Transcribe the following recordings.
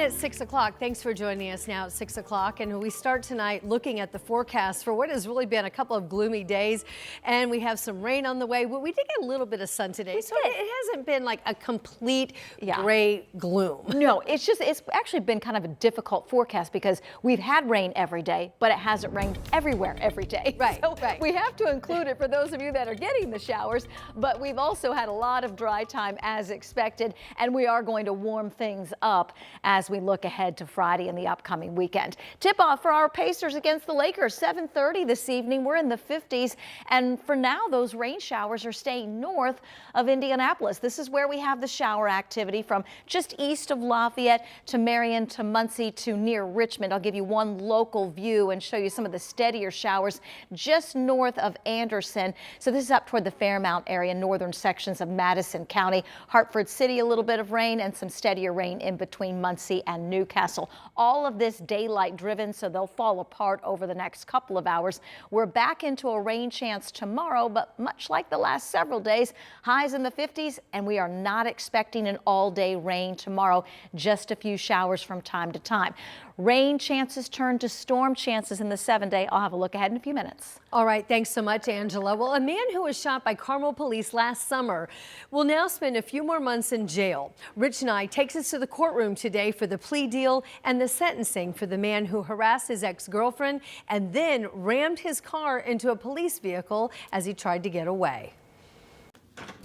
It's 6 o'clock. Thanks for joining us now at 6 o'clock. And we start tonight looking at the forecast for what has really been a couple of gloomy days. And we have some rain on the way. We did get a little bit of sun today. So it hasn't been like a complete gray gloom. No, it's actually been kind of a difficult forecast because we've had rain every day, but it hasn't rained everywhere every day. Right, so right. We have to include it for those of you that are getting the showers. But we've also had a lot of dry time as expected. And we are going to warm things up as we look ahead to Friday and the upcoming weekend. Tip-off for our Pacers against the Lakers, 7:30 this evening. We're in the 50s, and for now, those rain showers are staying north of Indianapolis. This is where we have the shower activity from just east of Lafayette to Marion to Muncie to near Richmond. I'll give you one local view and show you some of the steadier showers just north of Anderson. So this is up toward the Fairmount area, northern sections of Madison County. Hartford City, a little bit of rain and some steadier rain in between Muncie and Newcastle. All of this daylight driven, so they'll fall apart over the next couple of hours. We're back into a rain chance tomorrow, but much like the last several days, highs in the 50s, and we are not expecting an all-day rain tomorrow, just a few showers from time to time. Rain chances turn to storm chances in the 7-day. I'll have a look ahead in a few minutes. All right, thanks so much, Angela. Well, a man who was shot by Carmel police last summer will now spend a few more months in jail. Rich Nye takes us to the courtroom today for the plea deal and the sentencing for the man who harassed his ex-girlfriend and then rammed his car into a police vehicle as he tried to get away.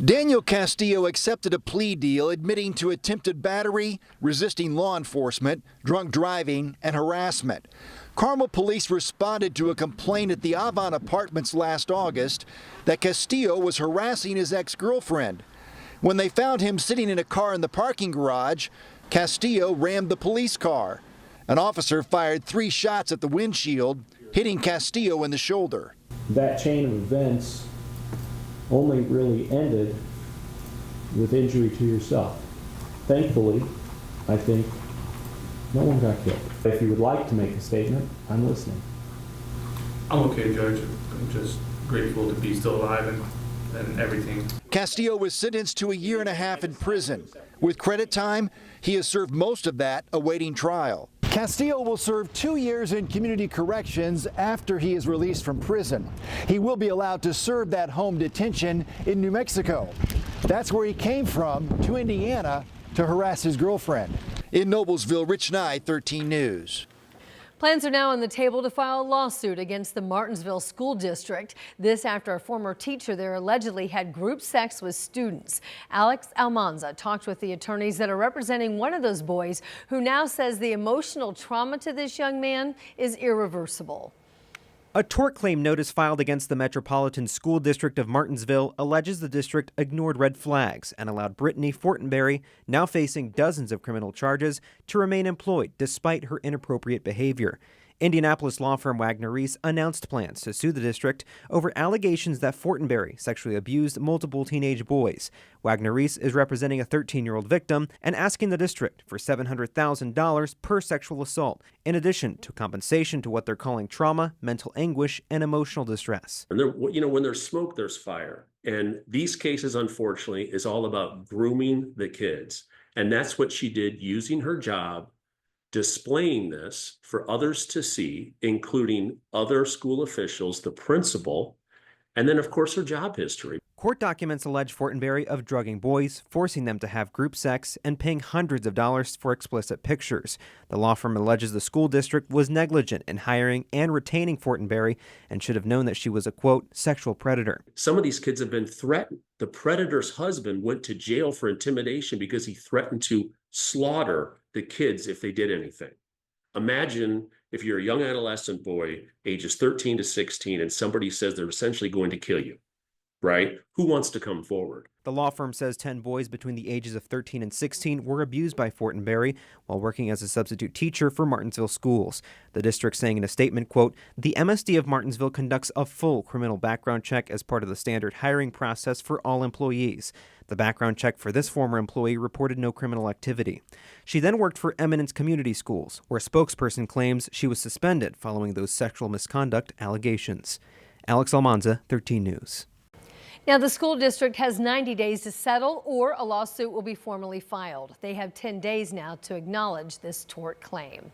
Daniel Castillo accepted a plea deal admitting to attempted battery, resisting law enforcement, drunk driving, and harassment. Carmel police responded to a complaint at the Avon Apartments last August that Castillo was harassing his ex-girlfriend. When they found him sitting in a car in the parking garage, Castillo rammed the police car. An officer fired 3 shots at the windshield, hitting Castillo in the shoulder. That chain of events only really ended with injury to yourself. Thankfully, I think no one got killed. If you would like to make a statement, I'm listening. I'm okay, Judge. I'm just grateful to be still alive and everything. Castillo was sentenced to 1.5 years in prison. With credit time, he has served most of that awaiting trial. Castillo will serve 2 years in community corrections after he is released from prison. He will be allowed to serve that home detention in New Mexico. That's where he came from to Indiana to harass his girlfriend. In Noblesville, Rich Nye, 13 News. Plans are now on the table to file a lawsuit against the Martinsville School District. This after a former teacher there allegedly had group sex with students. Alex Almanza talked with the attorneys that are representing one of those boys who now says the emotional trauma to this young man is irreversible. A tort claim notice filed against the Metropolitan School District of Martinsville alleges the district ignored red flags and allowed Brittany Fortenberry, now facing dozens of criminal charges, to remain employed despite her inappropriate behavior. Indianapolis law firm Wagner Reese announced plans to sue the district over allegations that Fortenberry sexually abused multiple teenage boys. Wagner Reese is representing a 13-year-old victim and asking the district for $700,000 per sexual assault, in addition to compensation to what they're calling trauma, mental anguish, and emotional distress. And there, when there's smoke, there's fire. And these cases, unfortunately, is all about grooming the kids. And that's what she did using her job, displaying this for others to see, including other school officials, the principal, and then, of course, her job history. Court documents allege Fortenberry of drugging boys, forcing them to have group sex, and paying hundreds of dollars for explicit pictures. The law firm alleges the school district was negligent in hiring and retaining Fortenberry and should have known that she was a, quote, sexual predator. Some of these kids have been threatened. The predator's husband went to jail for intimidation because he threatened to slaughter the kids if they did anything. Imagine if you're a young adolescent boy, ages 13 to 16, and somebody says they're essentially going to kill you, right? Who wants to come forward? The law firm says 10 boys between the ages of 13 and 16 were abused by Fortenberry while working as a substitute teacher for Martinsville schools. The district saying in a statement, quote, "The MSD of Martinsville conducts a full criminal background check as part of the standard hiring process for all employees. The background check for this former employee reported no criminal activity." She then worked for Eminence Community Schools, where a spokesperson claims she was suspended following those sexual misconduct allegations. Alex Almanza, 13 News. Now, the school district has 90 days to settle or a lawsuit will be formally filed. They have 10 days now to acknowledge this tort claim.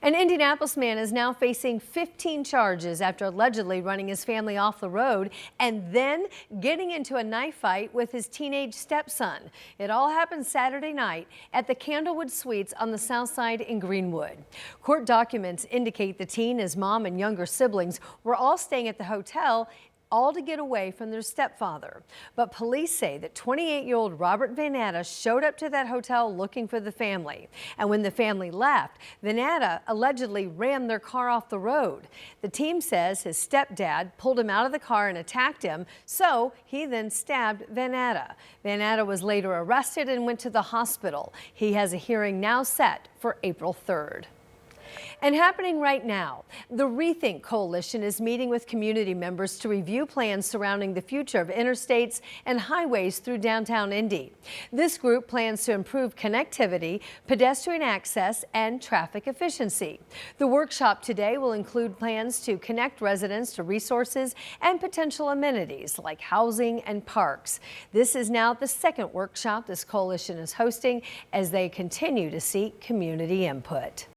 An Indianapolis man is now facing 15 charges after allegedly running his family off the road and then getting into a knife fight with his teenage stepson. It all happened Saturday night at the Candlewood Suites on the south side in Greenwood. Court documents indicate the teen, his mom, and younger siblings were all staying at the hotel, all to get away from their stepfather. But police say that 28-year-old Robert Vannatta showed up to that hotel looking for the family. And when the family left, Vannatta allegedly ran their car off the road. The team says his stepdad pulled him out of the car and attacked him, so he then stabbed Vannatta. Vannatta was later arrested and went to the hospital. He has a hearing now set for April 3rd. And happening right now, the Rethink Coalition is meeting with community members to review plans surrounding the future of interstates and highways through downtown Indy. This group plans to improve connectivity, pedestrian access, and traffic efficiency. The workshop today will include plans to connect residents to resources and potential amenities like housing and parks. This is now the second workshop this coalition is hosting as they continue to seek community input.